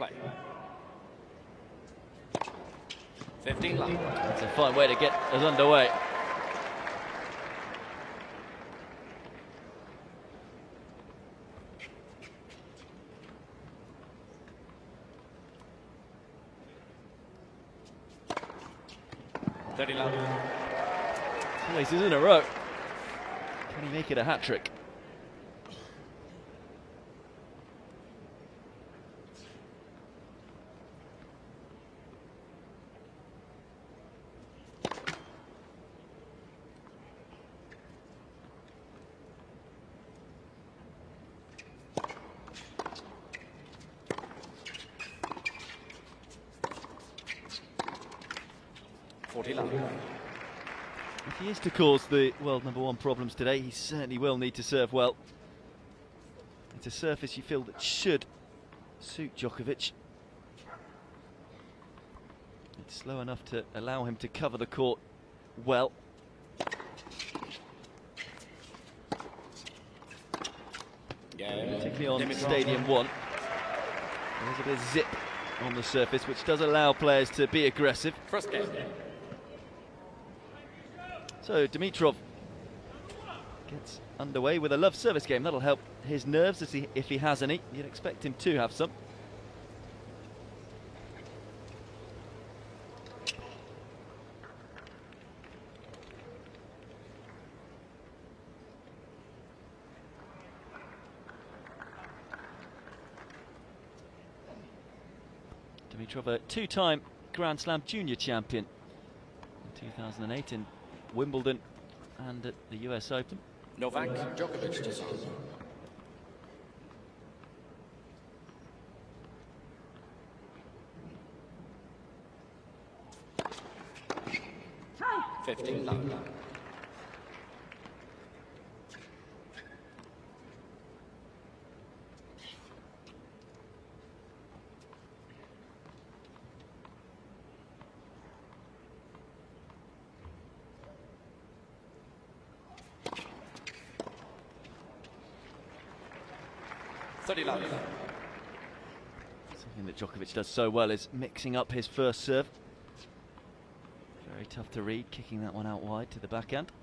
Play. 15 love. It's a fine way to get us underway. Two aces in a row. Can he make it a hat-trick? If he is to cause the world #1 problems today, he certainly will need to serve well. It's a surface you feel that should suit Ѓokovиќ. It's slow enough to allow him to cover the court well. Particularly on Stadium 1. There's a bit of zip on the surface, which does allow players to be aggressive. First game. So Dimitrov gets underway with a love service game. That'll help his nerves if he has any. You'd expect him to have some. Dimitrov, a two-time Grand Slam junior champion in 2008 in Wimbledon and at the US Open. Novak, Ѓokovиќ to serve. Time. 15 love. Something that Ďoković does so well is mixing up his first serve. Very tough to read, kicking that one out wide to the backhand.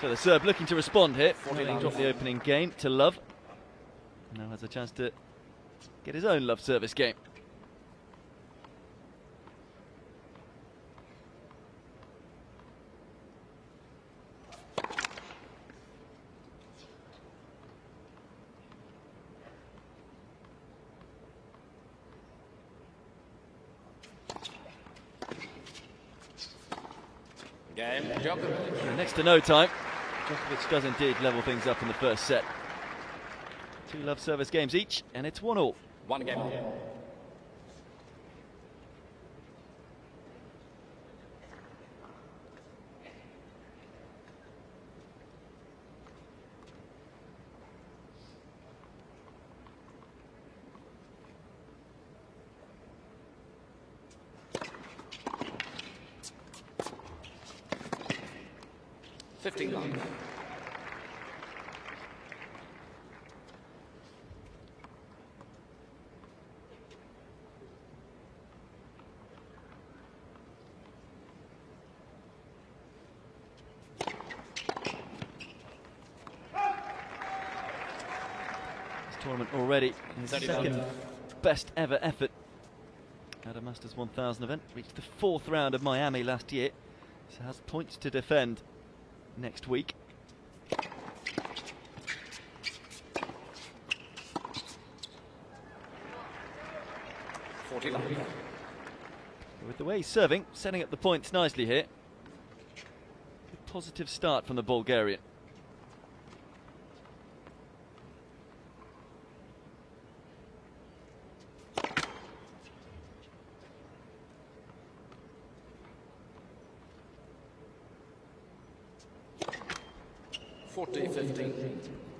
So the Serb looking to respond here, having dropped the opening game to love. Now has a chance to get his own love service game. Game, Ďokovиć. Next to no time. Ďoković does indeed level things up in the first set. Two love service games each, and it's 1-1. One game. Long. This tournament already his second best ever effort at a Masters 1000 event. Reached the 4th round of Miami last year, so has points to defend next week. With the way he's serving, setting up the points nicely here. Good positive start from the Bulgarian.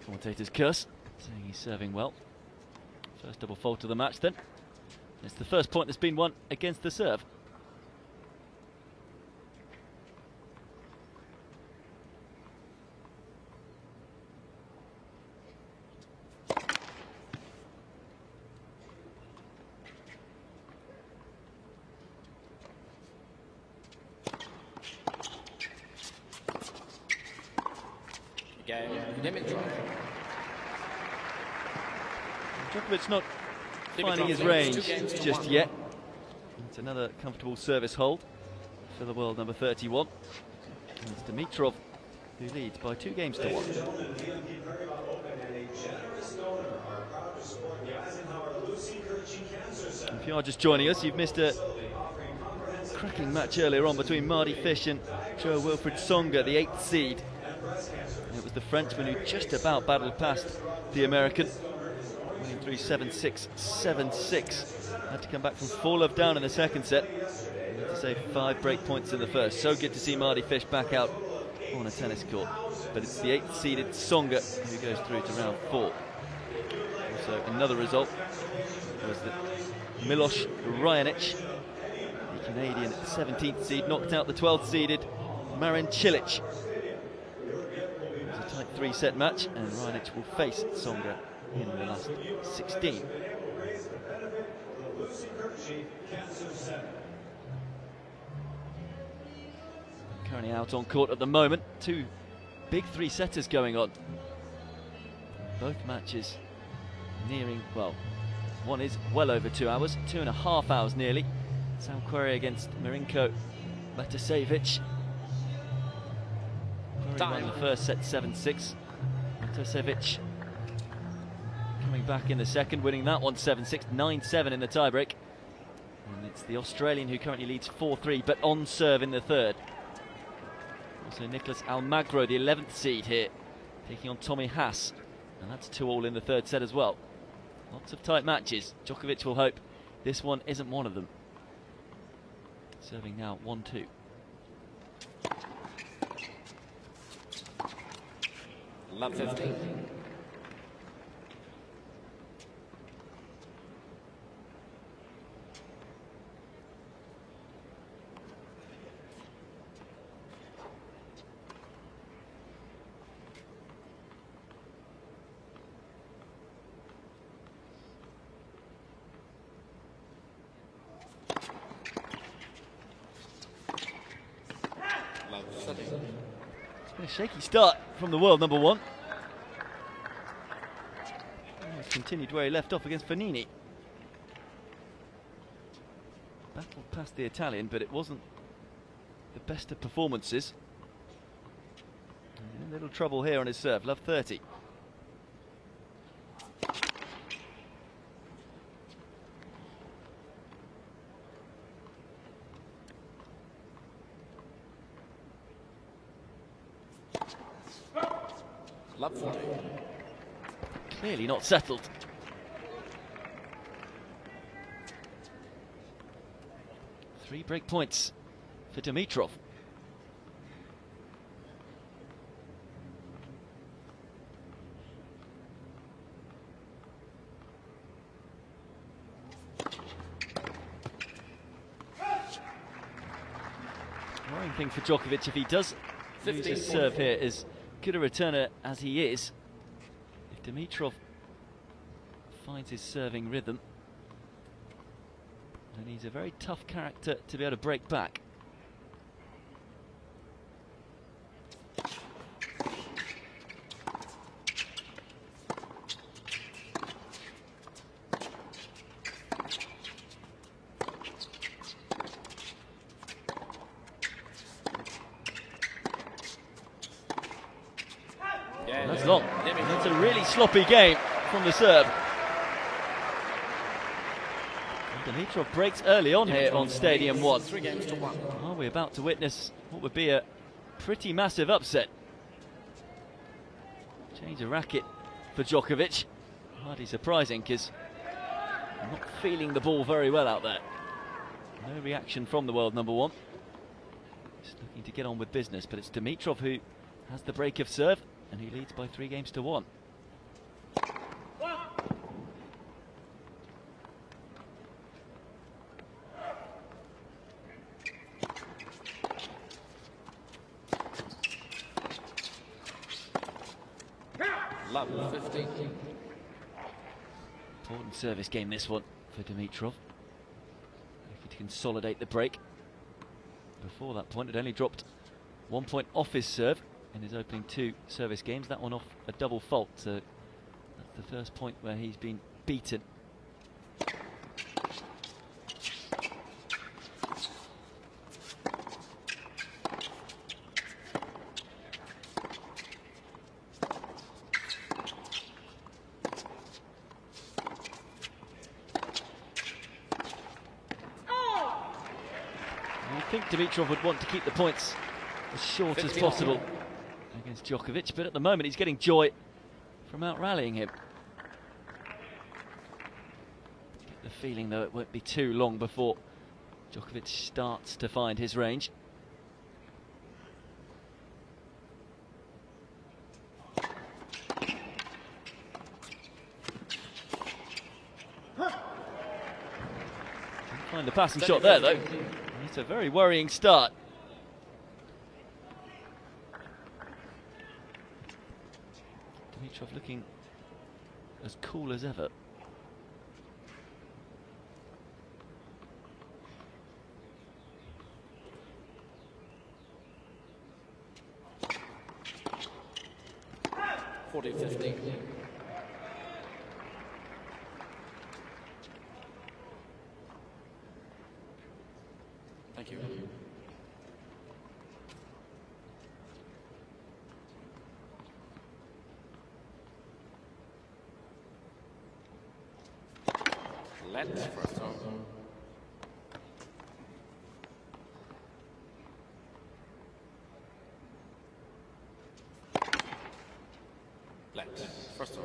Commentators curse, saying he's serving well. First double fault of the match then. It's the first point that's been won against the serve. Dimitrov. Djokovic not finding his Dimitrov leads 2 range games to just 1. yet. It's another comfortable service hold for the world number 31. And it's Dimitrov who leads by 2 games to 1. If you are just joining us, you've missed a cracking match earlier on between Mardy Fish and Joe Wilfried Tsonga, the 8th seed. And it was the Frenchman who just about battled past the American, winning through 7-6, 7-6. Had to come back from 4-love down in the second set. Had to save 5 break points in the first. So good to see Mardy Fish back out on a tennis court. But it's the 8th seeded Tsonga who goes through to round 4. Also another result was that Milos Raonic, the Canadian 17th seed, knocked out the 12th seeded Marin Cilic. It was a tight 3-set match, and Raonic will face Tsonga in the last 16. Currently out on court at the moment, 2 big 3-setters going on. Both matches nearing, well, one is well over 2 hours, 2.5 hours nearly. Sam Querrey against Marinko Matosevic. Querrey won the first set 7-6. Matosevic coming back in the second, winning that one 7-6, 9-7 in the tiebreak. And it's the Australian who currently leads 4-3, but on serve in the third. Also Nicolas Almagro, the 11th seed here, taking on Tommy Haas. And that's 2-all in the third set as well. Lots of tight matches. Djokovic will hope this one isn't one of them. Serving now 1-2. Love 15. It's been a shaky start from the world number 1. He's continued where he left off against Fognini. Battled past the Italian, but it wasn't the best of performances. A little trouble here on his serve. Love 30. Love 40. Clearly not settled. Three break points for Dimitrov. Worrying thing for Djokovic if he does lose his serve here is good a returner as he is. If Dimitrov finds his serving rhythm, then he's a very tough character to be able to break back. Yeah, That's long. That's a really sloppy game from the serve. Dimitrov breaks early on here on Stadium 1. 3 games to 1. Are we about to witness what would be a pretty massive upset? Change of racket for Djokovic. Hardly surprising because I'm not feeling the ball very well out there. No reaction from the world number 1. Just looking to get on with business, but it's Dimitrov who has the break of serve and he leads by 3 games to 1. Love 15. Important service game this one for Dimitrov. Looking to consolidate the break. Before that point, it only dropped 1 point off his serve in his opening 2 service games. That one off a double fault, so that's the first point where he's been beaten. I think Dimitrov would want to keep the points as short as possible against Ѓoković, but at the moment he's getting joy from out-rallying him. Get the feeling, though, it won't be too long before Ѓoković starts to find his range. Didn't find the passing shot there, though. It's a very worrying start. Dimitrov looking as cool as ever. (40-50). Thank you. Let's first throw. Let's first throw.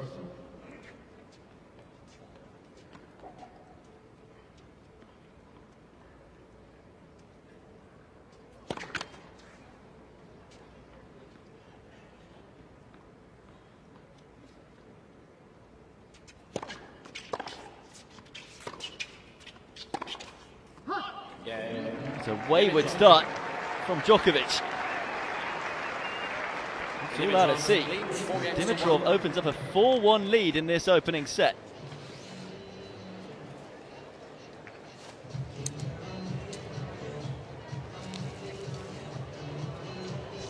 It's a wayward start from Ѓoković. It's all out at sea. Dimitrov opens up a 4-1 lead in this opening set.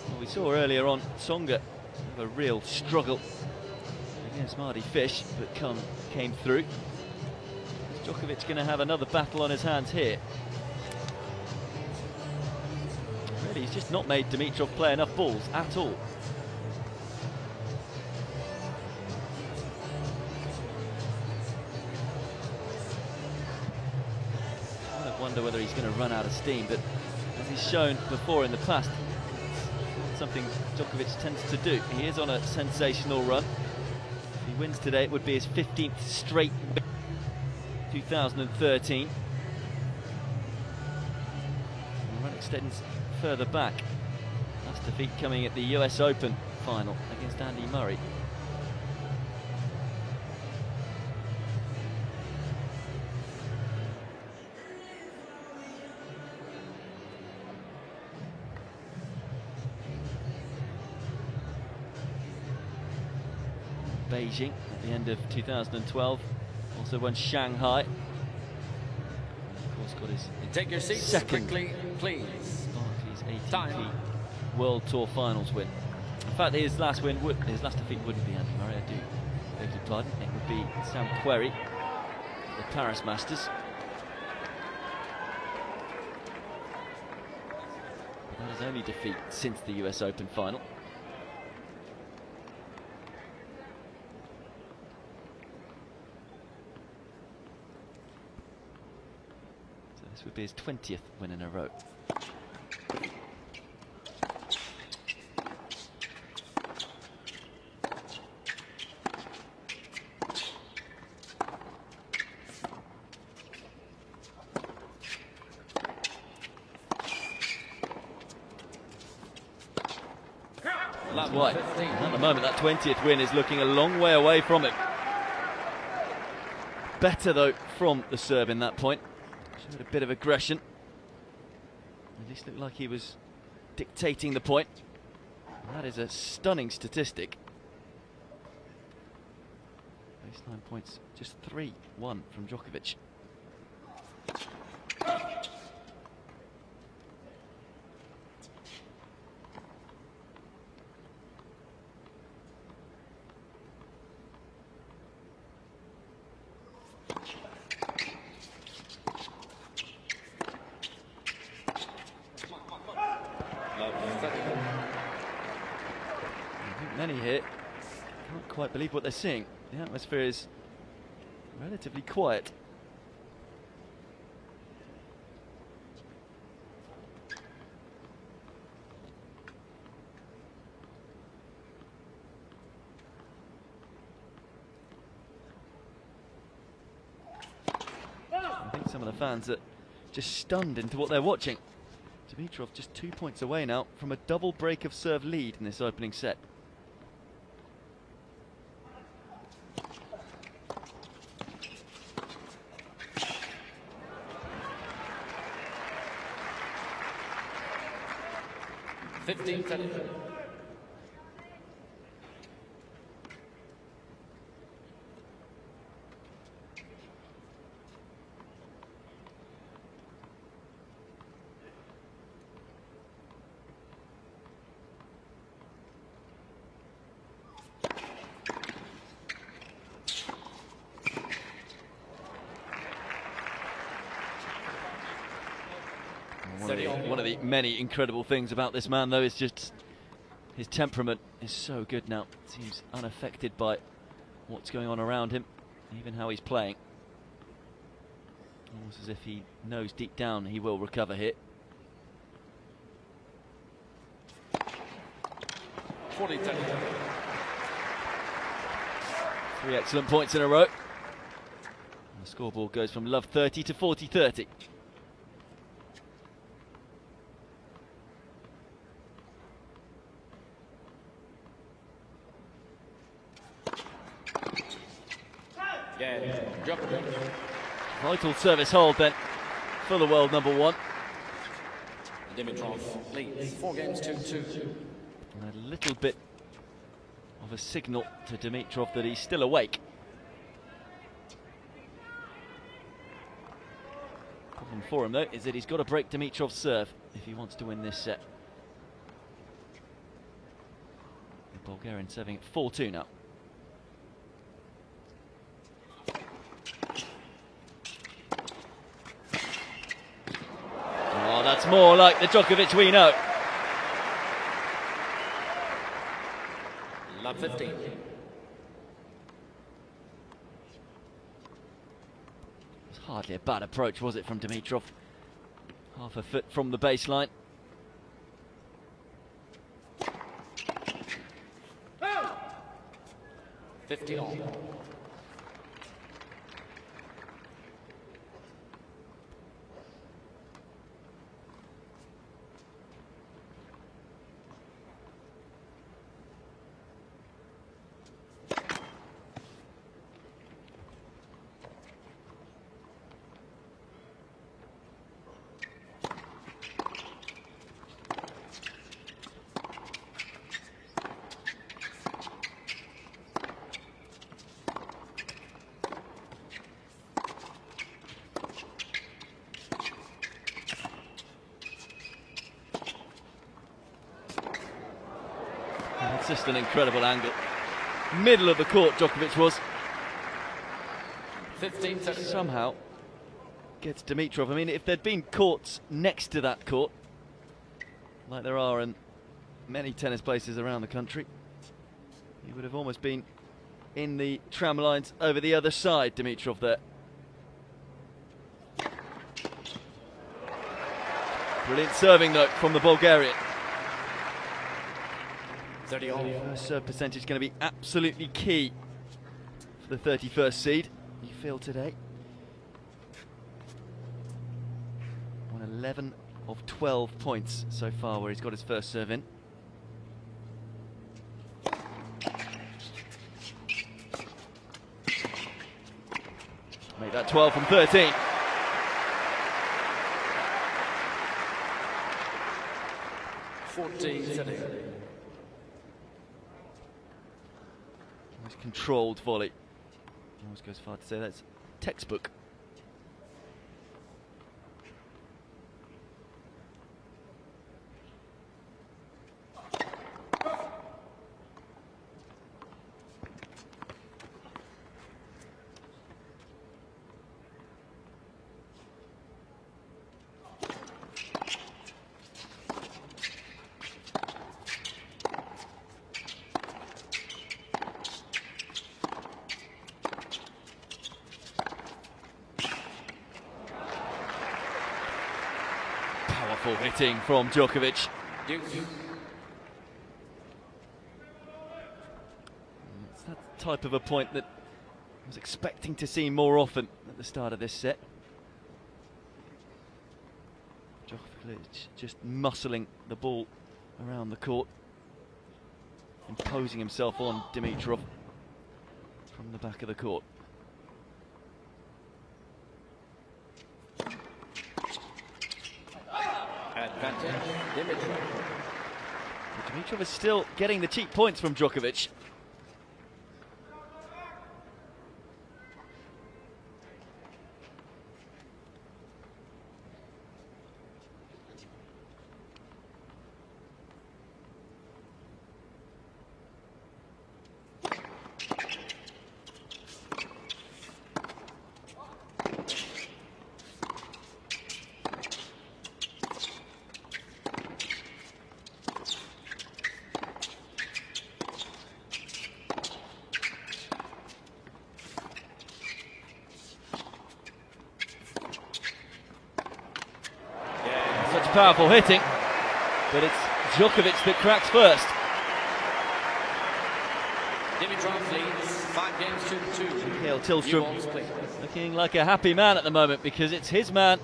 Well, we saw earlier on Tsonga have a real struggle against Marty Fish, but came through. Is Ѓoković going to have another battle on his hands here? Really, he's just not made Dimitrov play enough balls at all. I kind of wonder whether he's going to run out of steam, but as he's shown before in the past, it's something Ѓoković tends to do. He is on a sensational run. If he wins today, it would be his 15th straight 2013. The run extends further back. Last defeat coming at the US Open final against Andy Murray. Beijing at the end of 2012, also won Shanghai. Of course, got his Take your seats second quickly, please. ATP Time. World Tour Finals win. In fact, his last defeat wouldn't be Andy Murray. I do beg your pardon. It would be Sam Querrey at the Paris Masters. But that is only defeat since the US Open final. So this would be his 20th win in a row. That's why, at the moment, that 20th win is looking a long way away from him. Better, though, from the Serb in that point. Showed a bit of aggression. At least looked like he was dictating the point. And that is a stunning statistic. Baseline points, just 3-1 from Ѓoković. I think many here can't quite believe what they're seeing. The atmosphere is relatively quiet. I think some of the fans are just stunned into what they're watching. Dimitrov just 2 points away now from a double break of serve lead in this opening set. One of the many incredible things about this man, though, is just his temperament is so good now. Seems unaffected by what's going on around him, even how he's playing. Almost as if he knows deep down he will recover here. 40-10. 3 excellent points in a row. And the scoreboard goes from love 30 to 40-30. Vital service hold then for the world number one. Dimitrov leads 4 games 2-2. And a little bit of a signal to Dimitrov that he's still awake. Problem for him though is that he's got to break Dimitrov's serve if he wants to win this set. The Bulgarian serving at 4-2 now. Oh, that's more like the Ѓokovиќ we know. Love 15. It was hardly a bad approach, was it, from Dimitrov? Half a foot from the baseline. Oh. 50 on. It's just an incredible angle. Middle of the court, Ѓokovиќ was. 15 seconds. Somehow gets Dimitrov. I mean, if there'd been courts next to that court, like there are in many tennis places around the country, he would have almost been in the tram lines over the other side, Dimitrov there. Brilliant serving though from the Bulgarian. 30 on. First serve percentage going to be absolutely key for the 31st seed, you feel today. Won 11 of 12 points so far where he's got his first serve in. Make that 12 from 13. Nice controlled volley. Almost goes far to say that's textbook. powerful hitting from Ѓоковиќ. It's that type of a point that I was expecting to see more often at the start of this set. Ѓokoviќ just muscling the ball around the court, imposing himself on Dimitrov from the back of the court. Advantage, Dimitrov. Dimitrov is still getting the cheap points from Ѓokoviќ. Such powerful hitting, but it's Ѓokoviќ that cracks first. Dimitrov leads 5 games to 2. Mikhail Tillström looking like a happy man at the moment, because it's his man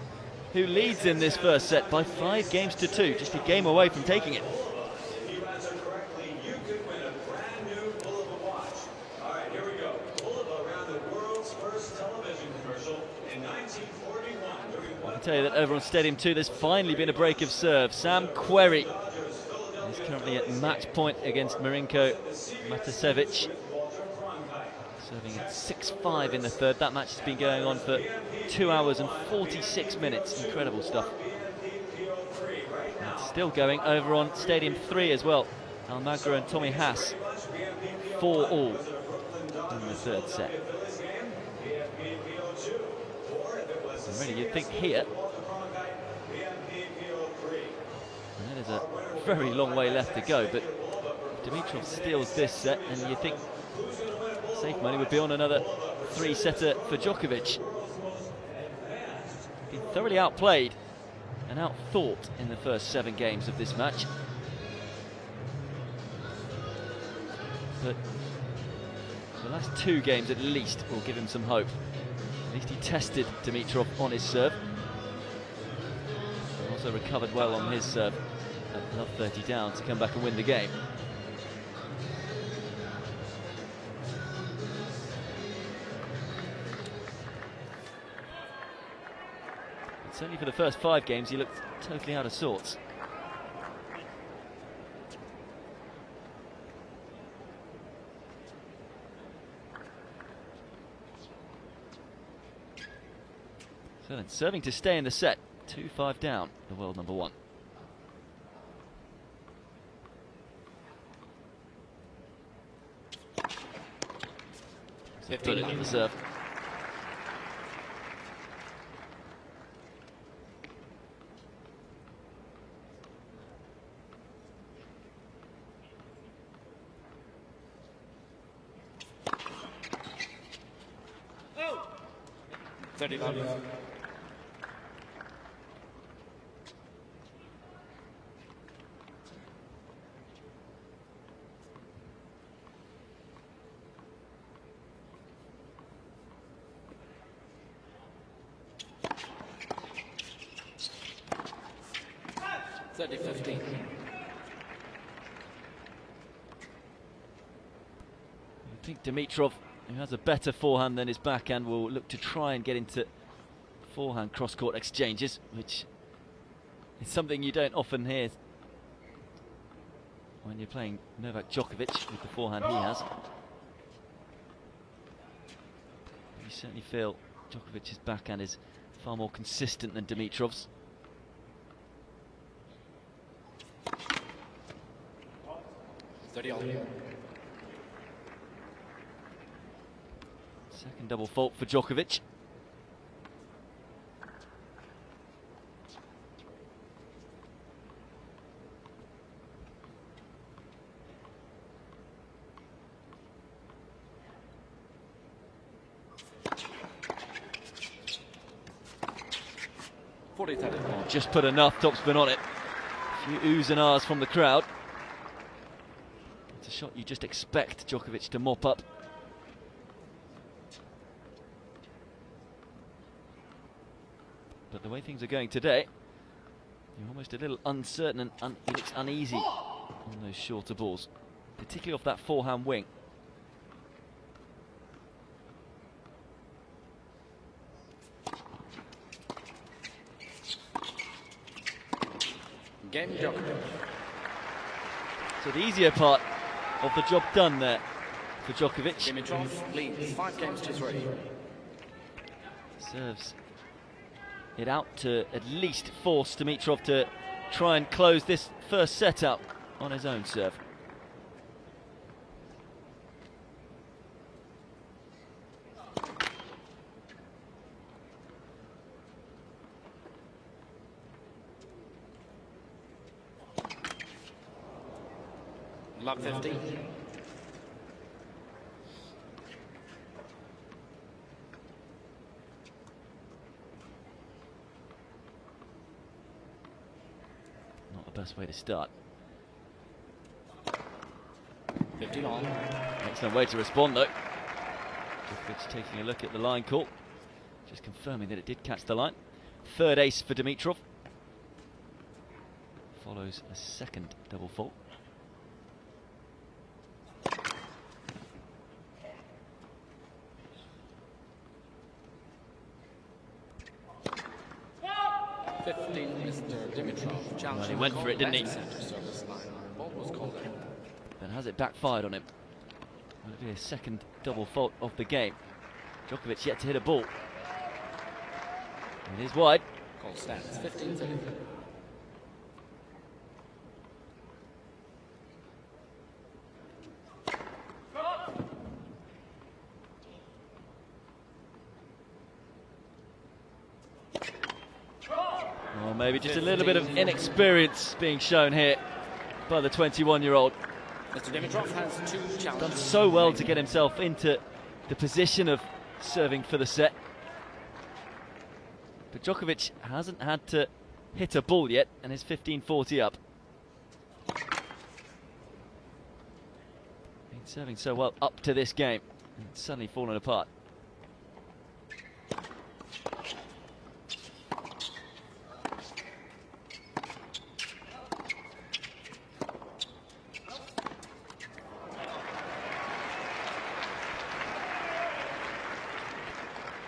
who leads in this first set by 5 games to 2, just a game away from taking it. If you answer correctly, you could win a brand new Bulova watch. All right, here we go. Bulova ran the world's first television commercial in 1941. I can tell you that over on Stadium 2 there's finally been a break of serve. Sam Querrey is currently at match point against Marinko Matasevic, serving at 6-5 in the third. That match has been going on for 2 hours and 46 minutes. Incredible stuff. And it's still going over on Stadium 3 as well. Almagro and Tommy Haas 4-all in the third set. And really, you'd think here, and there's a very long way left to go, but Dimitrov steals this set, and you'd think safe money would be on another 3-setter for Ѓokoviќ. Been thoroughly outplayed and outthought in the first 7 games of this match. But the last 2 games at least will give him some hope. At least he tested Dimitrov on his serve. And also recovered well on his serve at love 30 down to come back and win the game. But certainly for the first 5 games he looked totally out of sorts. So then, serving to stay in the set, 2-5 down, the world number 1. Put it on the serve. Oh! 35. I think Dimitrov, who has a better forehand than his backhand, will look to try and get into forehand cross-court exchanges, which is something you don't often hear when you're playing Novak Ďoković with the forehand he has. You certainly feel Djokovic's backhand is far more consistent than Dimitrov's. Second double fault for Ďoković. Oh, just put enough topspin on it. A few oohs and ahs from the crowd. It's a shot you just expect Ѓоковиќ to mop up. But the way things are going today, you're almost a little uncertain and he looks uneasy on those shorter balls, particularly off that forehand wing. Game Ďokovиć. So the easier part of the job done there for Ďoković. Dimitrov leads 5 games to 3. Serves it out to at least force Dimitrov to try and close this first set out on his own serve. Love 15. Not the best way to start. 15 on. Excellent way to respond though. Ďoković taking a look at the line call, just confirming that it did catch the line. Third ace for Dimitrov. Follows a second double fault. Mr. Dimitrov Well, he went for it, didn't he? Ball was called in. Then has it backfired on him? Will it be a second double fault of the game? Ďoković yet to hit a ball. It is wide. Call stands 15-30. Or maybe just a little bit of inexperience being shown here by the 21-year-old. Mr. Dimitrov has 2 challenges. Done so well to get himself into the position of serving for the set. But Ďoković hasn't had to hit a ball yet and is 15-40 up. Been serving so well up to this game and it's suddenly fallen apart.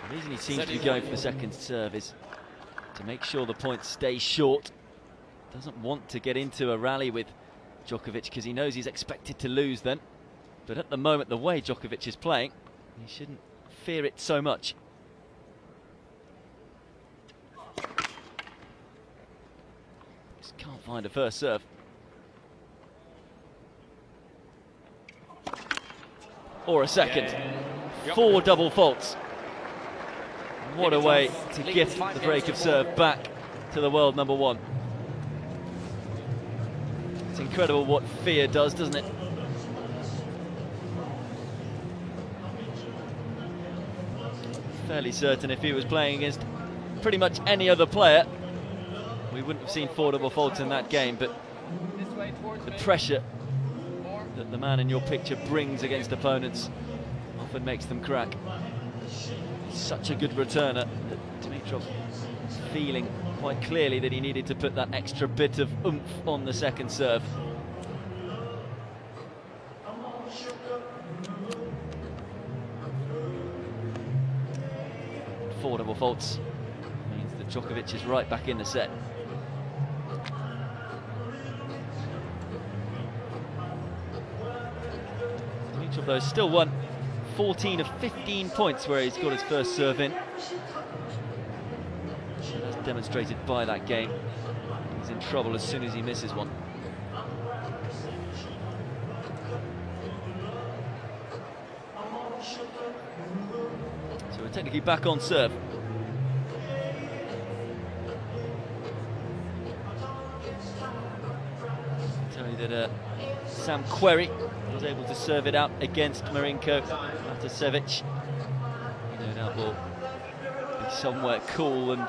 The reason he seems to be going for the second serve is to make sure the points stay short. Doesn't want to get into a rally with Ďoković because he knows he's expected to lose then. But at the moment, the way Ďoković is playing, he shouldn't fear it so much. Just can't find a first serve. Or a second. 4 double faults. What a way to gift the break of serve back to the world number 1. It's incredible what fear does, doesn't it? Fairly certain if he was playing against pretty much any other player, we wouldn't have seen 4 double faults in that game, but the pressure that the man in your picture brings against opponents often makes them crack. Such a good returner that Dimitrov feeling quite clearly that he needed to put that extra bit of oomph on the second serve. Four double faults means that Ďoković is right back in the set. Dimitrov though still won 14 of 15 points where he's got his first serve in. And as demonstrated by that game, he's in trouble as soon as he misses one. So we're technically back on serve. I'll tell you that Sam Querrey was able to serve it out against Marinko Matasevic. No doubt will be somewhere cool and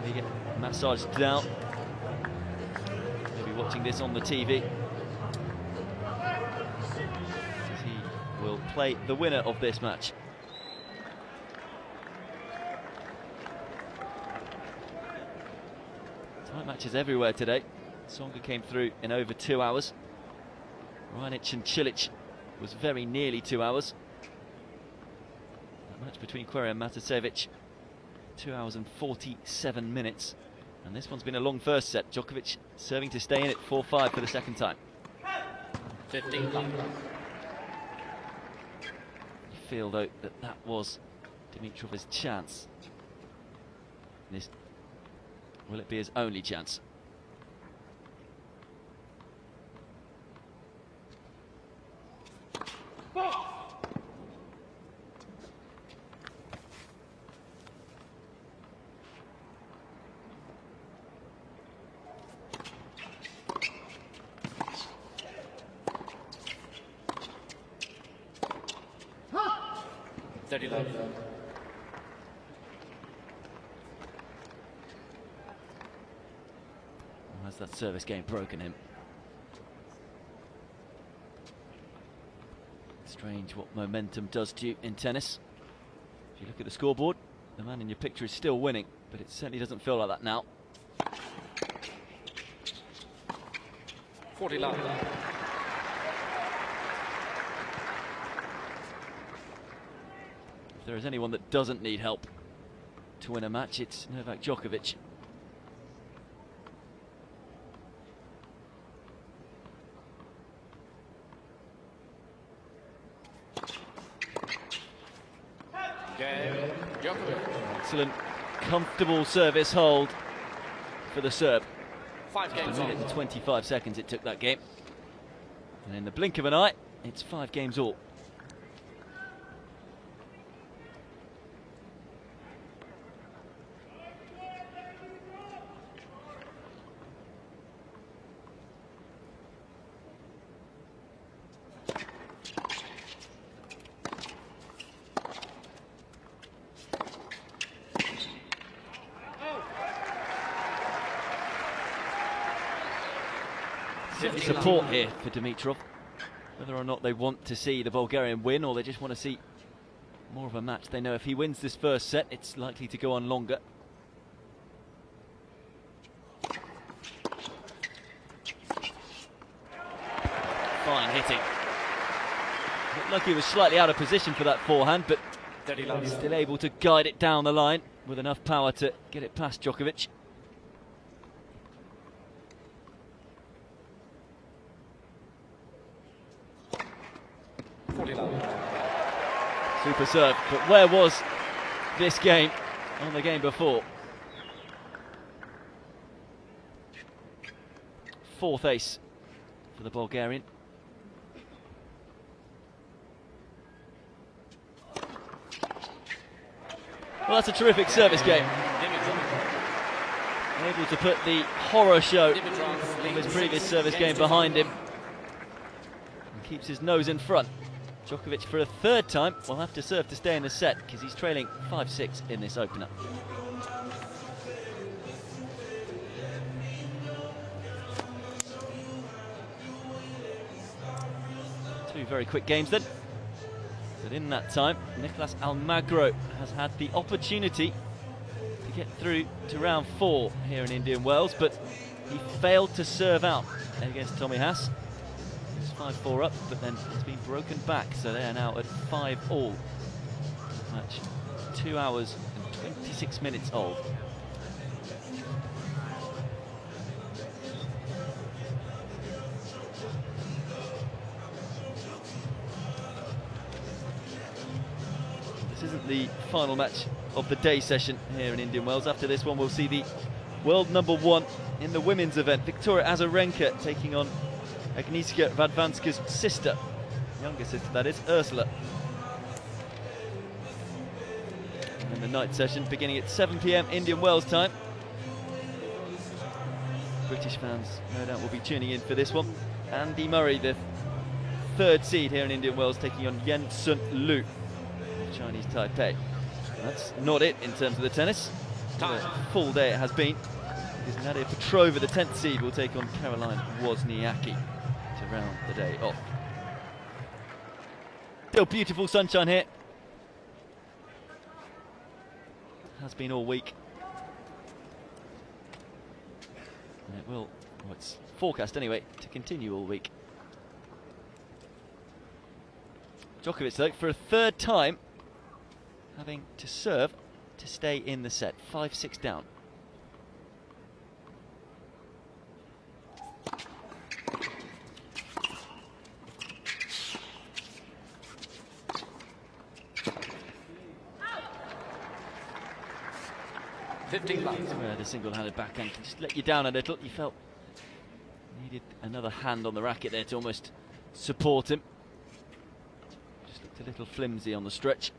Maybe get massaged down. Maybe watching this on the TV. He will play the winner of this match. Tight matches everywhere today. Tsonga came through in over 2 hours. Rajnic and Cilic was very nearly 2 hours. That match between Querrey and Matusevic, 2 hours and 47 minutes. And this one's been a long first set. Ѓokovиќ serving to stay in it 4-5 for the second time. 15. You feel though that was Dimitrov's chance. Will it be his only chance? Has that service game broken him? Strange what momentum does to you in tennis. If you look at the scoreboard, the man in your picture is still winning, but it certainly doesn't feel like that now. 40 love. If there is anyone that doesn't need help to win a match, it's Novak Ďoković. Excellent, comfortable service hold for the Serb. 5 games on. The 25 seconds it took that game. And in the blink of an eye, it's 5 games all. Support here for Dimitrov. Whether or not they want to see the Bulgarian win or they just want to see more of a match. They know if he wins this first set, it's likely to go on longer. Fine hitting. Looked like he was slightly out of position for that forehand, but still able to guide it down the line with enough power to get it past Ďokovиć. Super serve, but where was this game on the game before? 4th ace for the Bulgarian. Well, that's a terrific service game. Able to put the horror show of his previous service game behind him. And keeps his nose in front. Ďoković for a 3rd time will have to serve to stay in the set because he's trailing 5-6 in this opener. Two very quick games then. But in that time, Nicolas Almagro has had the opportunity to get through to round 4 here in Indian Wells, but he failed to serve out against Tommy Haas. 5-4 up, but then it's been broken back, so they are now at 5-all. Match 2 hours and 26 minutes old. This isn't the final match of the day session here in Indian Wells. After this one, we'll see the world #1 in the women's event, Victoria Azarenka, taking on Agnieszka Radwanska's sister, younger sister that is, Ursula. And the night session beginning at 7 PM Indian Wells time. British fans no doubt will be tuning in for this one. Andy Murray, the 3rd seed here in Indian Wells, taking on Yen Sun Lu of Chinese Taipei. That's not it in terms of the tennis. What a full day it has been. Because Nadia Petrova, the 10th seed, will take on Caroline Wozniacki to round the day off. Still beautiful sunshine here. Has been all week. And it will, well, it's forecast anyway, to continue all week. Ѓokovиќ, though, for a third time, having to serve to stay in the set. 5-6 down. Where the single-handed backhand can just let you down a little. You felt needed another hand on the racket there to almost support him. Just looked a little flimsy on the stretch.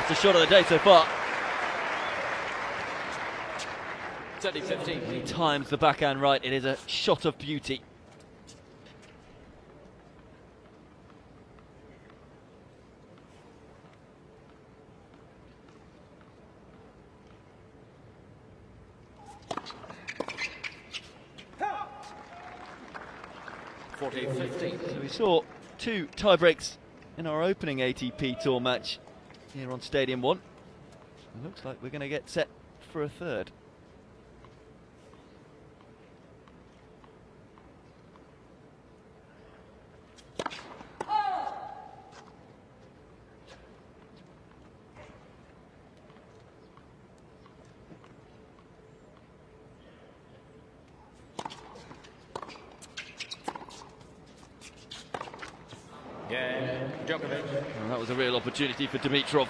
That's the shot of the day so far. 30-15. He times the backhand right. It is a shot of beauty. So we saw two tie breaks in our opening ATP Tour match here on Stadium 1. It looks like we're going to get set for a third. Ďokovиć. Well, that was a real opportunity for Dimitrov.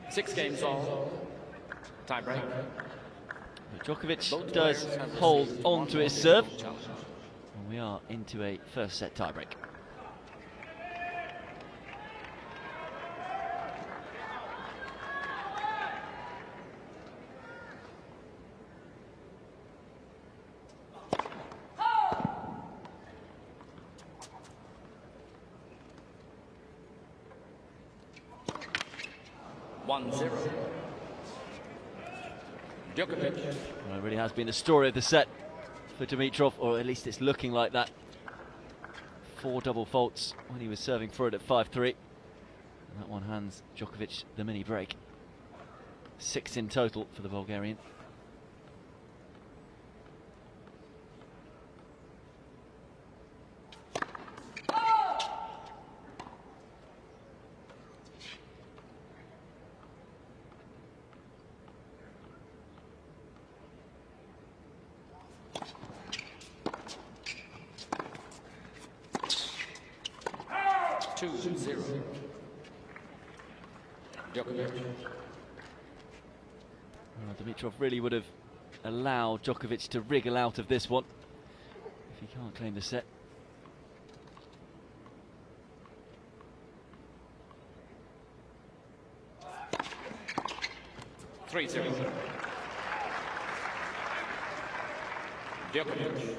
6 games all. Tie break. Ďokovиć does hold on to his serve. And we are into a first set tie break. Ďokovиć. Well, it really has been the story of the set for Dimitrov, or at least it's looking like that. 4 double faults when he was serving for it at 5-3. And that one hands Ďokovиć the mini break. 6 in total for the Bulgarian. Dimitrov really would have allowed Ďoković to wriggle out of this one if he can't claim the set. Ďoković.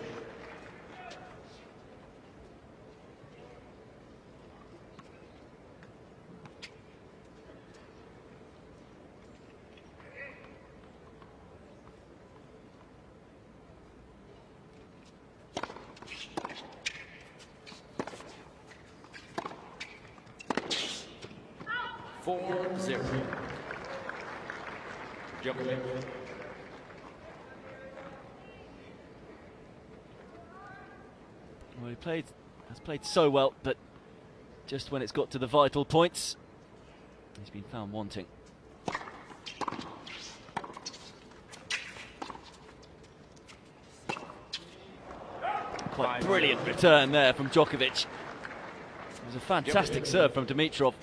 4-0. Ďoković. Well, has played so well, but just when it's got to the vital points, He's been found wanting. Quite brilliant return there from Ѓoković. It was a fantastic serve from Dimitrov.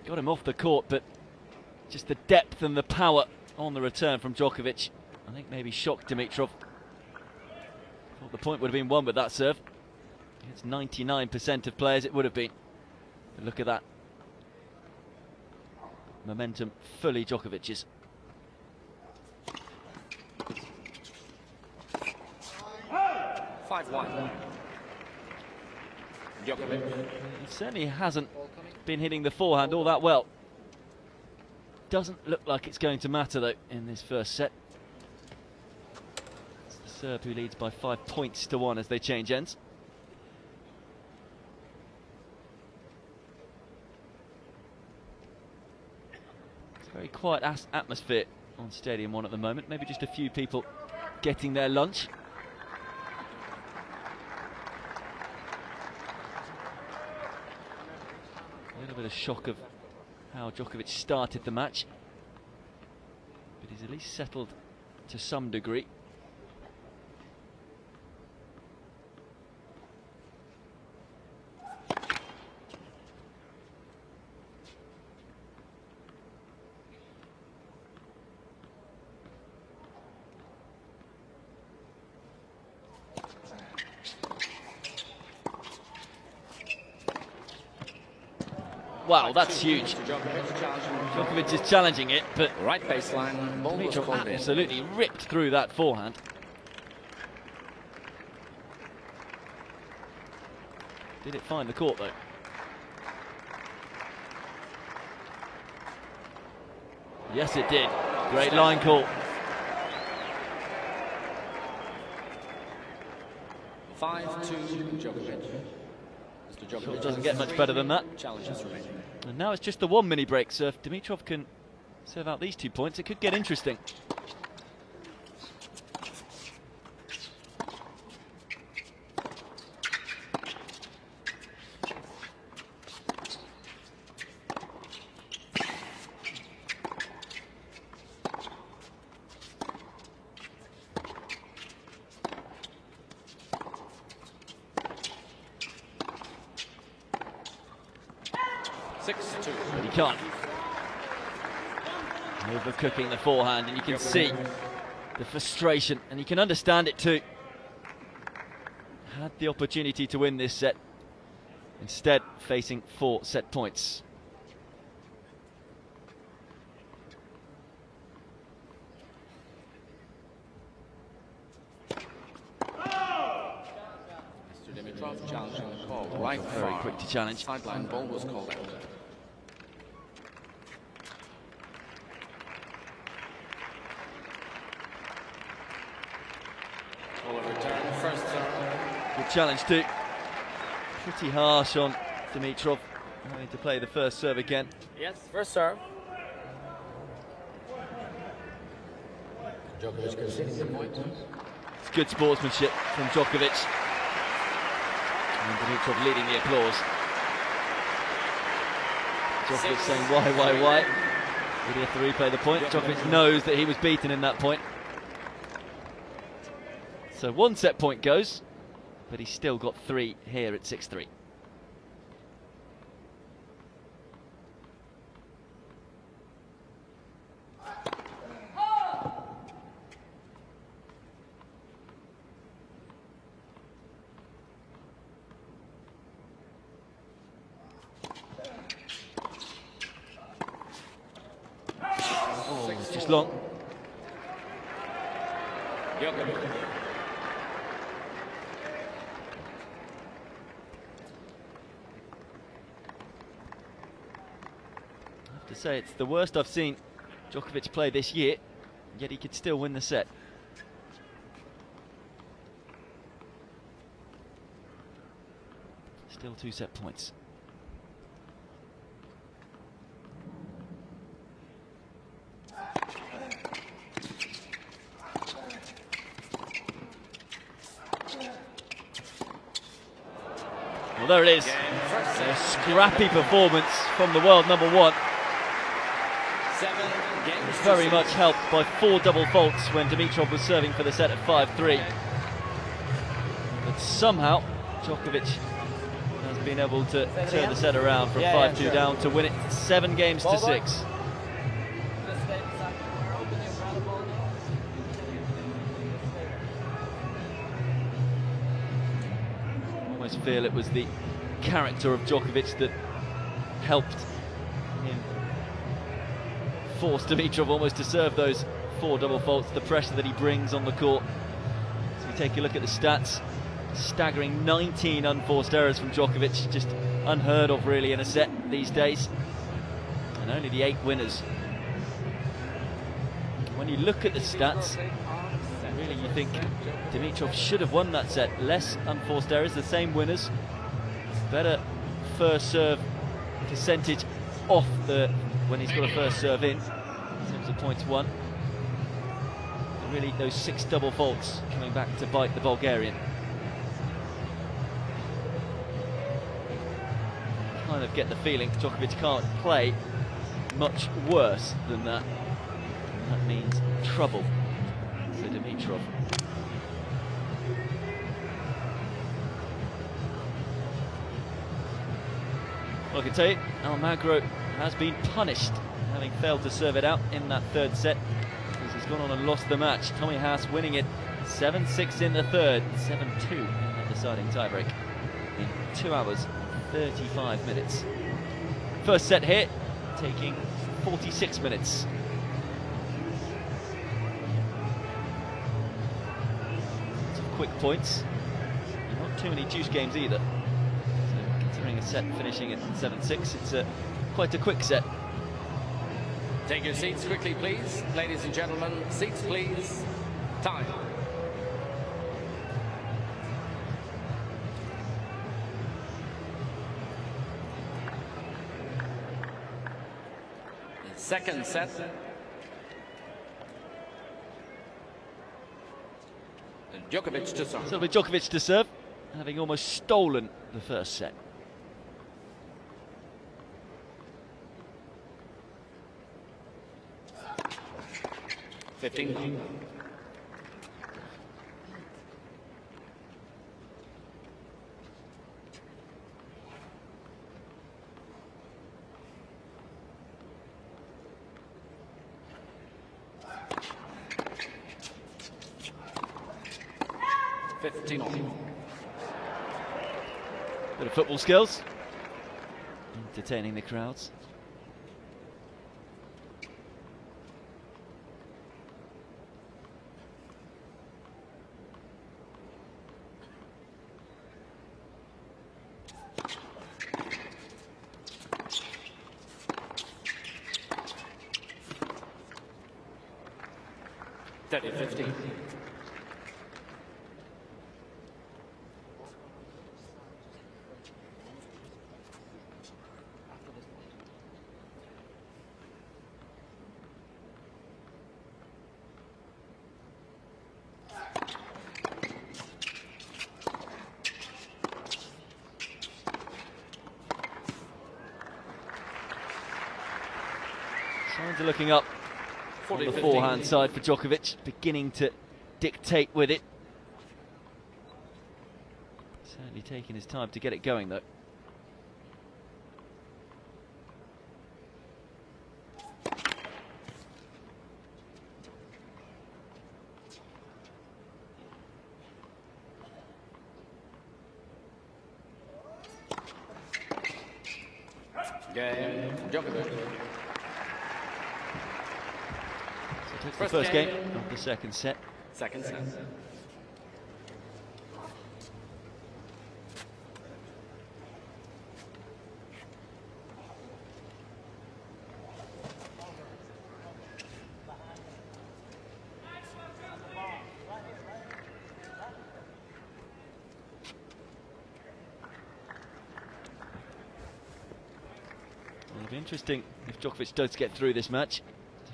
Got him off the court, but just the depth and the power on the return from Ѓoković, I think maybe shocked Dimitrov. Thought the point would have been won with that serve. It's 99% of players it would have been. But look at that. Momentum fully Ďokovic's. Ďoković. He certainly hasn't been hitting the forehand all that well. Doesn't look like it's going to matter though in this first set. It's the Serb who leads by 5 points to 1 as they change ends. It's a very quiet atmosphere on Stadium 1 at the moment. Maybe just a few people getting their lunch. A little bit of shock of how Ďoković started the match, but he's at least settled to some degree. Wow, that's huge. Ďoković is challenging it, but Right baseline. Ball was Dimitrov called in. absolutely ripped through that forehand. Did it find the court though? Yes, it did. Great line call. 5-2 Ďoković. Mr. Ďoković Doesn't get much better than that. Challenges remaining. And now it's just the one mini break, so if Dimitrov can serve out these 2 points, it could get interesting. But he can't. Overcooking the forehand, and you can see the frustration, and you can understand it too. Had the opportunity to win this set, instead facing 4 set points. Mr. Dimitrov challenging the call. Right Very far. quick to challenge. Sideline ball was called out. Return, first serve. Good challenge too. Pretty harsh on Dimitrov, having to play the first serve again. Yes, first serve. Ďoković conceding the point. It's good sportsmanship from Ďoković. And Dimitrov leading the applause. Ďoković saying, why? Did he have to replay the point? Ďoković knows that he was beaten in that point. So 1 set point goes, but he's still got 3 here at 6-3. Oh, it's just long. I have to say, it's the worst I've seen Ďoković play this year, yet he could still win the set. Still 2 set points. Well, there it is. A scrappy performance from the world number 1. 7 games. Very much helped by 4 double faults when Dimitrov was serving for the set at 5-3. But somehow, Ѓokovиć has been able to turn the set around from 5-2 down to win it 7 games to 6. Almost feel it was the character of Ѓokovиć that helped him force Dimitrov almost to serve those 4 double faults, the pressure that he brings on the court. So we take a look at the stats. Staggering 19 unforced errors from Ѓokovиć, just unheard of really in a set these days. And only the 8 winners. When you look at the stats, really you think Dimitrov should have won that set. Less unforced errors, the same winners. Better first serve percentage off when he's got a first serve in terms of points won. And really those 6 double faults coming back to bite the Bulgarian. Kind of get the feeling Ďokovиć can't play much worse than that. And that means trouble for Dimitrov. Well, I can tell you, Almagro has been punished, having failed to serve it out in that 3rd set, because he's gone on and lost the match. Tommy Haas winning it 7-6 in the 3rd, 7-2 in that deciding tiebreak in 2 hours 35 minutes. First set here taking 46 minutes. Some quick points, not too many juice games either. So considering a set finishing at 7-6, it's quite a quick set. Take your seats quickly, please. Ladies and gentlemen, seats please. Time. Second set. Ďokovиć to serve. So it'll be Ďokovиć to serve, having almost stolen the first set. Bit of football skills, entertaining the crowds. Signs are looking up on the forehand side for Ďokovиć, beginning to dictate with it. Certainly taking his time to get it going though. Ďokovиć. Takes the first game of the second set. Second set. It'll be interesting if Ďoković does get through this match.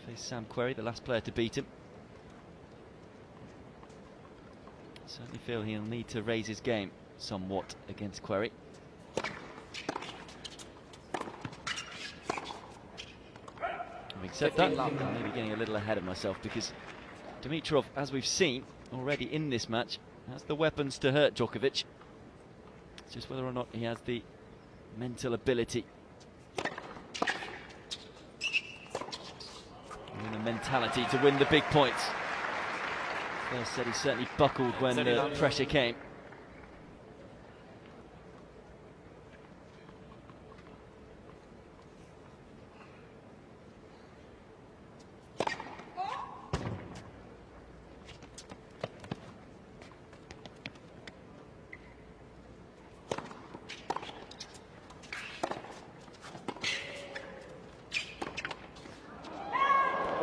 Face Sam Querrey, the last player to beat him. Certainly feel he'll need to raise his game somewhat against Querrey. Having said that, I'm maybe getting a little ahead of myself, because Dimitrov, as we've seen already in this match, has the weapons to hurt Ѓokovиć. It's just whether or not he has the mental ability and the mentality to win the big points. First said he certainly buckled when the pressure came.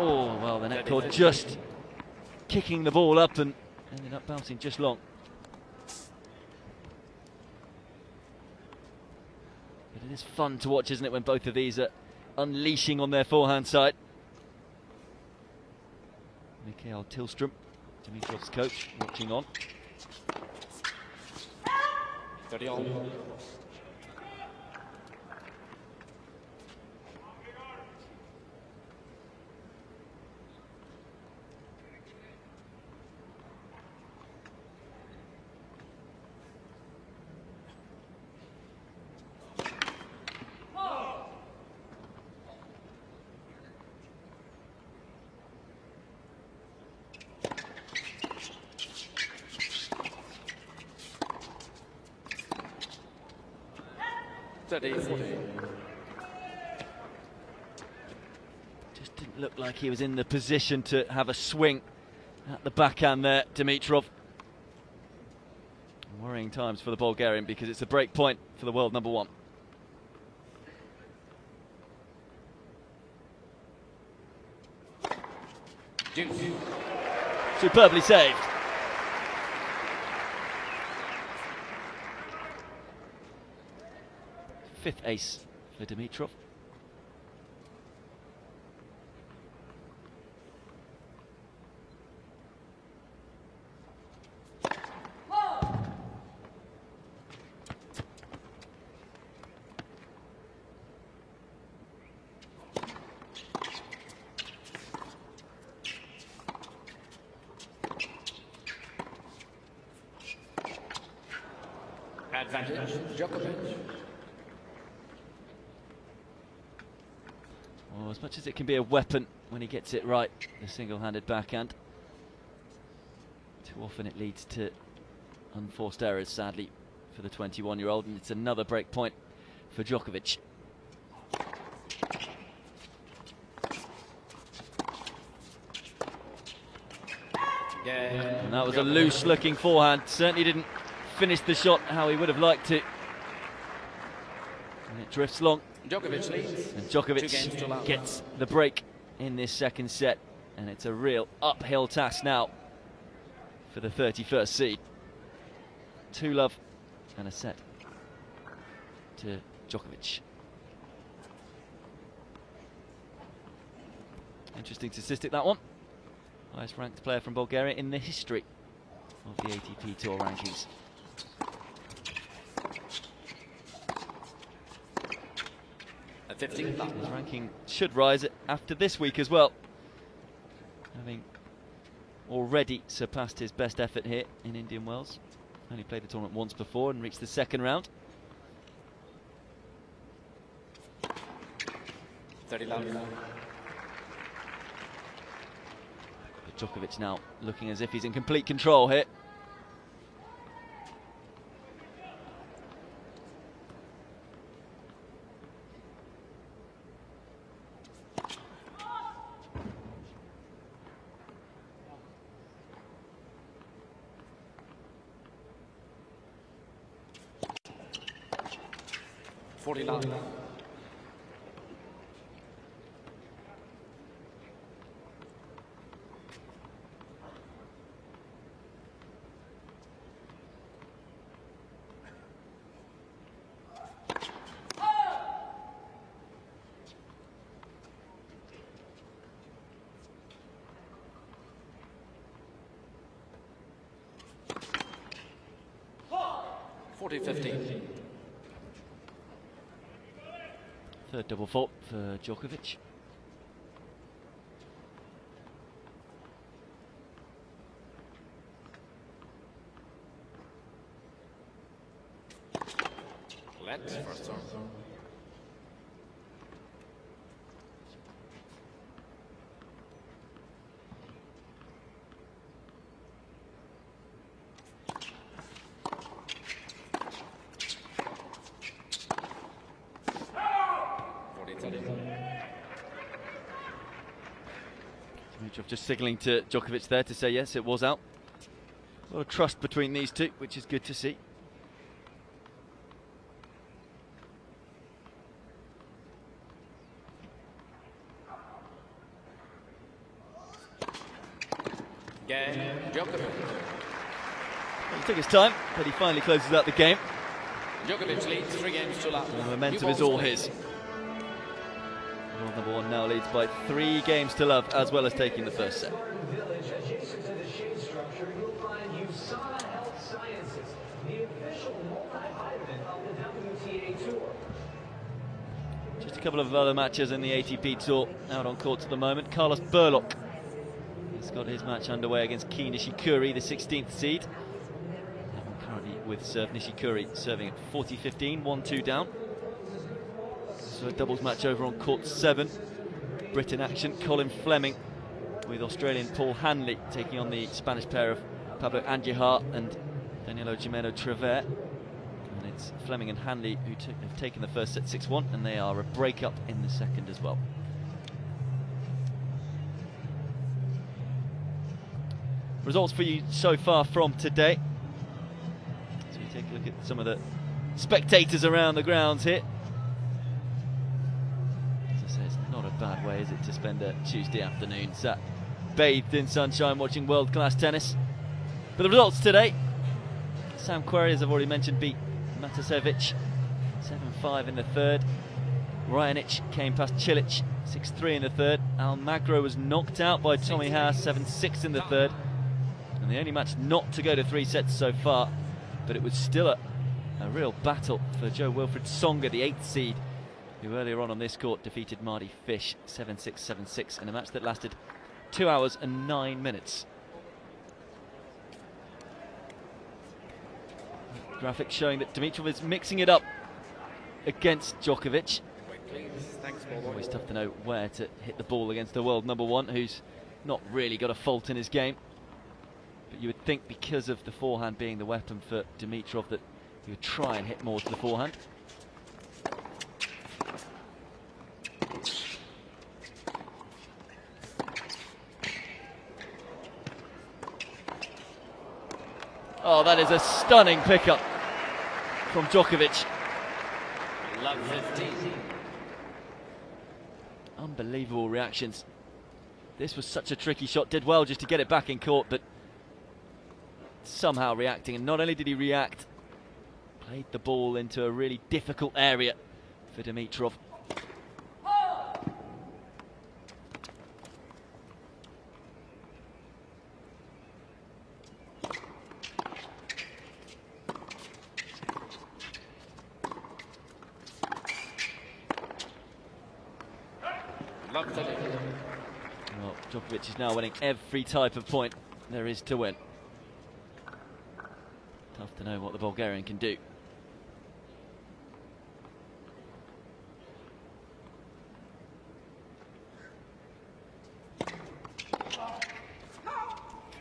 Oh, well, the net cord just kicking the ball up and ended up bouncing just long. But it is fun to watch, isn't it, when both of these are unleashing on their forehand side. Mikael Tillström, Dimitrov's coach, watching on. 30 on. Just didn't look like he was in the position to have a swing at the backhand there, Dimitrov. Worrying times for the Bulgarian, because it's a break point for the world number one. Superbly saved. Fifth ace for Dimitrov. Advantage, Ѓokovиć. Well, as much as it can be a weapon when he gets it right, the single-handed backhand, too often it leads to unforced errors, sadly, for the 21-year-old, and it's another break point for Ѓokovиć. And that was a loose-looking forehand. Certainly didn't finish the shot how he would have liked to. And it drifts long. Ďokovиć leads. And Ďokovиć gets the break in this second set. And it's a real uphill task now for the 31st seed. 2-love and a set to Ďokovиć. Interesting statistic, that one. Highest ranked player from Bulgaria in the history of the ATP Tour rankings. At 15. His ranking should rise after this week as well, having already surpassed his best effort here in Indian Wells. Only played the tournament once before and reached the second round. 30 love. Ďokovиć now looking as if he's in complete control here. Third double fault for Ďokovиć. Event, first serve. Dimitrov just signalling to Ѓokovиќ there to say yes, it was out. A lot of trust between these two, which is good to see. Ďokovиќ. It took his time, but he finally closes out the game. Ďokovиќ leads 3 games to love. The momentum is all his. World number 1 now leads by 3 games to love, as well as taking the first set. Just a couple of other matches in the ATP Tour out on courts at the moment. Carlos Burlock has got his match underway against Kei Nishikori, the 16th seed. Currently with serve, Nishikori serving at 40-15, 1-2 down. So a doubles match over on court 7. Brit in action, Colin Fleming with Australian Paul Hanley taking on the Spanish pair of Pablo Andujar and Danilo Gimeno Trever. And it's Fleming and Hanley who have taken the first set 6-1, and they are a break-up in the second as well. Results for you so far from today. So we take a look at some of the spectators around the grounds here. It's not a bad way, is it, to spend a Tuesday afternoon sat bathed in sunshine watching world-class tennis. But the results today: Sam Querrey, as I've already mentioned, beat Matasevic 7-5 in the third. Rajanic came past Cilic 6-3 in the third. Almagro was knocked out by Tommy Haas 7-6 in the third. And the only match not to go to 3 sets so far, but it was still a real battle for Joe Wilfried Tsonga, the 8th seed, who earlier on this court defeated Marty Fish 7-6, 7-6 in a match that lasted 2 hours and 9 minutes. Graphic showing that Dimitrov is mixing it up against Ďokovиć. Always tough to know where to hit the ball against the world number 1, who's not really got a fault in his game. But you would think, because of the forehand being the weapon for Dimitrov, that he would try and hit more to the forehand. Oh, that is a stunning pickup from Ďokovиć. Love 15. Unbelievable reactions. This was such a tricky shot. Did well just to get it back in court, but somehow reacting. And not only did he react, played the ball into a really difficult area for Dimitrov. Well, Ďoković is now winning every type of point there is to win. Tough to know what the Bulgarian can do.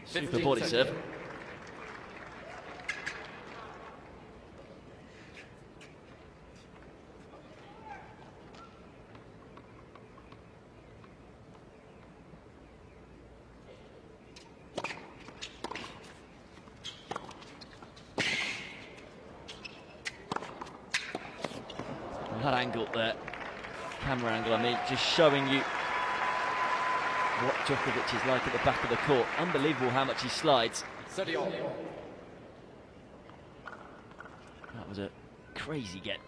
Super body serve. That angle there, camera angle I mean, just showing you what Ďoković is like at the back of the court. Unbelievable how much he slides. Celliot. That was a crazy get.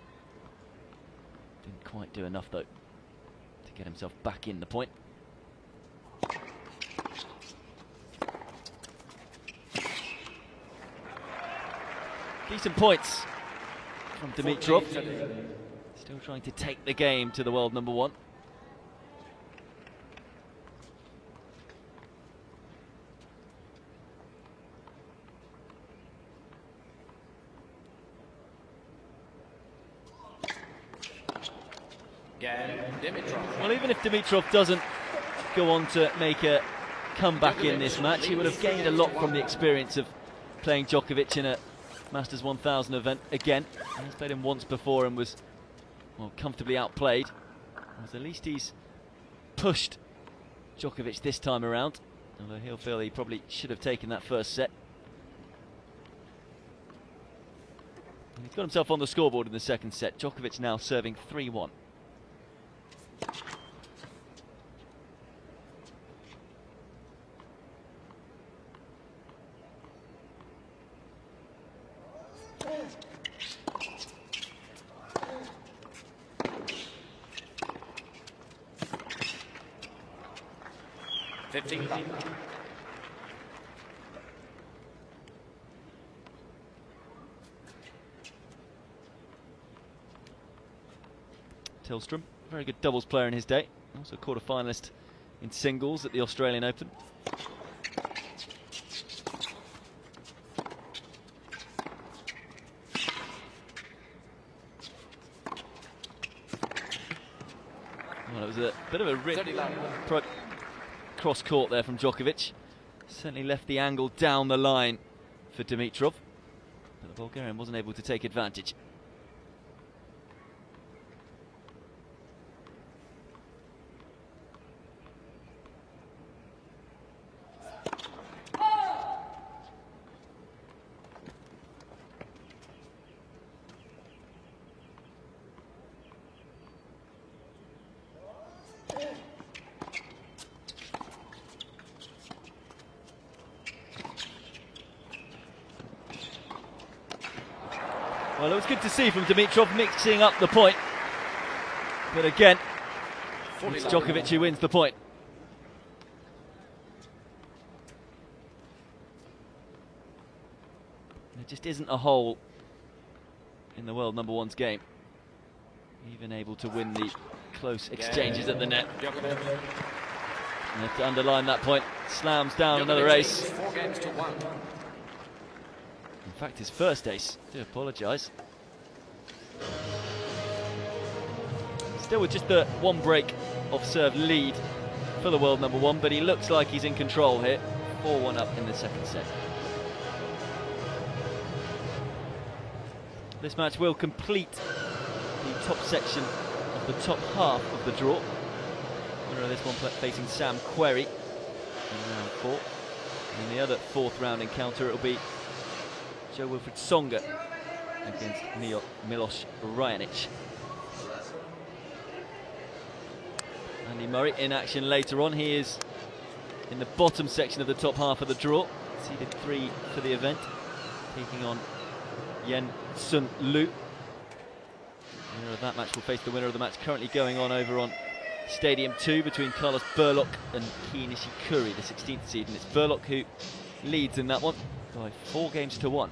Didn't quite do enough though to get himself back in the point. Decent points from Dimitrov. Still trying to take the game to the world number 1. Dimitrov. Well, even if Dimitrov doesn't go on to make a comeback in this match, he would have gained a lot from the experience of playing Ѓokovиќ in a Masters 1000 event again. He's played him once before and was, well, comfortably outplayed. Whereas at least he's pushed Ѓokovиќ this time around, although he'll feel he probably should have taken that first set. And he's got himself on the scoreboard in the second set. Ďokovиć now serving 3-1. Tillström, very good doubles player in his day, also quarter-finalist in singles at the Australian Open. Well, it was a bit of a cross court there from Ďoković. Certainly left the angle down the line for Dimitrov, but the Bulgarian wasn't able to take advantage. Well, it was good to see from Dimitrov mixing up the point, but again, it's Ďoković who wins the point. There just isn't a hole in the world number one's game, even able to win the close exchanges at the net. And to underline that point, slams down another ace. 4 games to 1. In fact, his first ace. I do apologise. Still with just the one break of serve lead for the world number one, but he looks like he's in control here. 4-1 up in the second set. This match will complete the top section of the top half of the draw. Winner of this one facing Sam Querrey in round 4. And in the other fourth round encounter, it'll be Joe Wilfried Tsonga against Milos Raonic. Andy Murray in action later on. He is in the bottom section of the top half of the draw, seeded 3 for the event, taking on Yen Sun Lu. The winner of that match will face the winner of the match currently going on over on Stadium 2 between Carlos Burlock and Kei Nishikori, the 16th seed, and it's Burlock who leads in that one by 4 games to 1.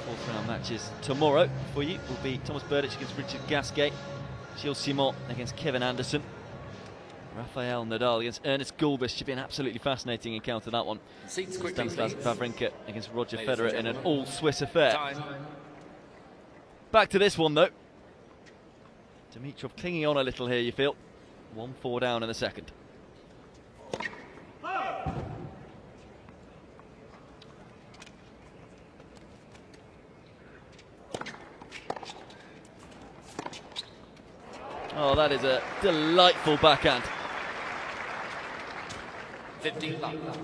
Fourth round matches tomorrow for you will be Thomas Berdych against Richard Gasquet, Gilles Simon against Kevin Anderson, Rafael Nadal against Ernest Gulbis. Should be an absolutely fascinating encounter, that one. Stanislas Wawrinka against Roger Federer in an all-Swiss affair. Back to this one though. Dimitrov clinging on a little here, you feel. 1-4 down in the second. Oh, that is a delightful backhand. 15 love.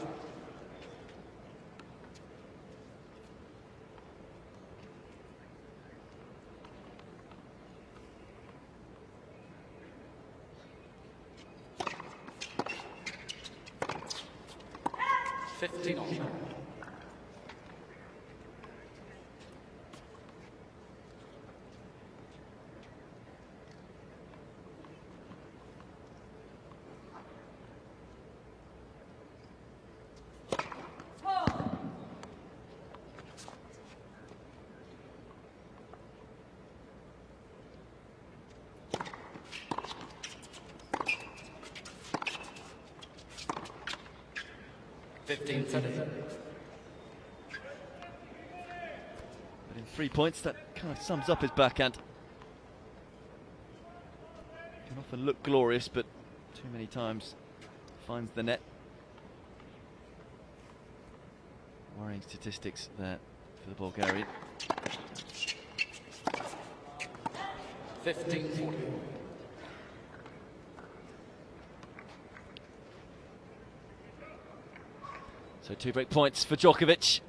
3 points. That kind of sums up his backhand. Can often look glorious, but too many times finds the net. Worrying statistics there for the Bulgarian. 15-40. So 2 break points for Ѓоковиќ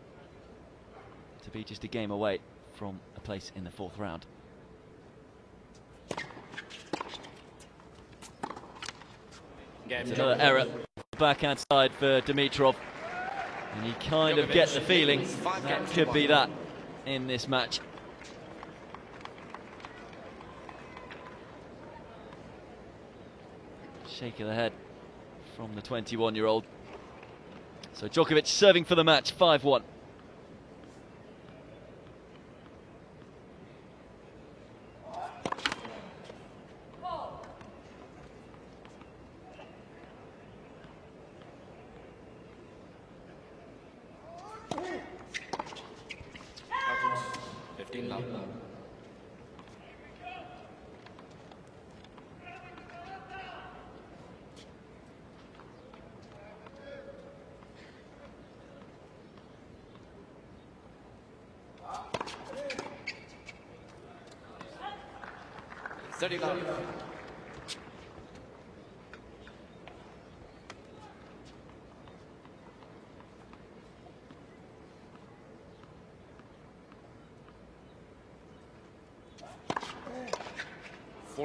to be just a game away from a place in the 4th round. It's another error backhand side for Dimitrov, and you kind of get the feeling that could be that in this match. Shake of the head from the 21-year-old. So Ѓоковić serving for the match, 5-1.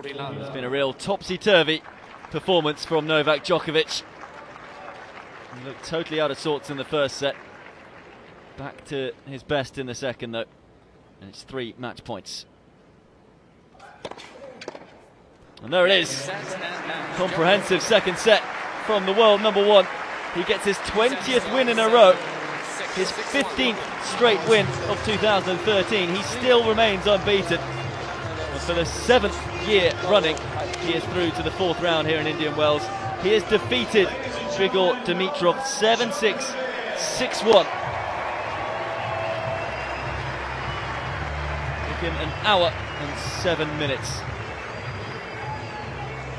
It's been a real topsy-turvy performance from Novak Ďoković. He looked totally out of sorts in the first set. Back to his best in the second though. And it's 3 match points. And there it is. Comprehensive second set from the world number 1. He gets his 20th win in a row. His 15th straight win of 2013. He still remains unbeaten. And for the 7th year running, he is through to the 4th round here in Indian Wells. He has defeated Grigor Dimitrov 7-6, 6-1. Took him an hour and 7 minutes.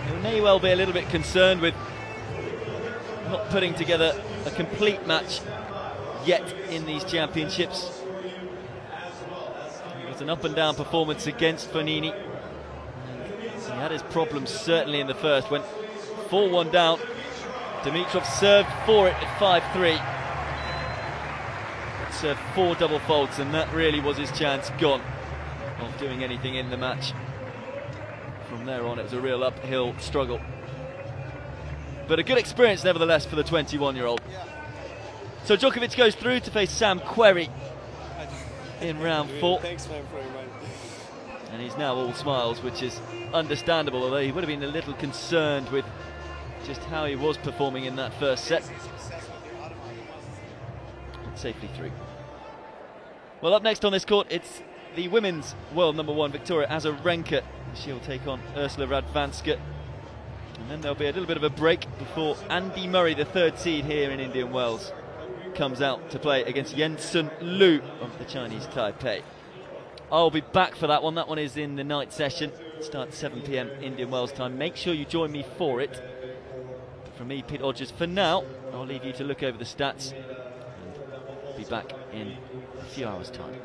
He may well be a little bit concerned with not putting together a complete match yet in these championships. It was an up and down performance against Fognini. He had his problems certainly in the first. Went 4-1 down. Dimitrov served for it at 5-3. Served 4 double faults, and that really was his chance gone of doing anything in the match. From there on, it was a real uphill struggle. But a good experience nevertheless for the 21-year-old. So Ďoković goes through to face Sam Querrey in round 4. Thanks, man, for reminding. And he's now all smiles, which is understandable, although he would have been a little concerned with just how he was performing in that first set. But safely through. Well, up next on this court, it's the women's world number 1, Victoria Azarenka. She'll take on Ursula Radvanska. And then there'll be a little bit of a break before Andy Murray, the 3rd seed here in Indian Wells, comes out to play against Yensun Liu of the Chinese Taipei. I'll be back for that one. That one is in the night session. It starts 7 PM Indian Wells time. Make sure you join me for it. But from me, Pete Odgers, for now, I'll leave you to look over the stats and be back in a few hours' time.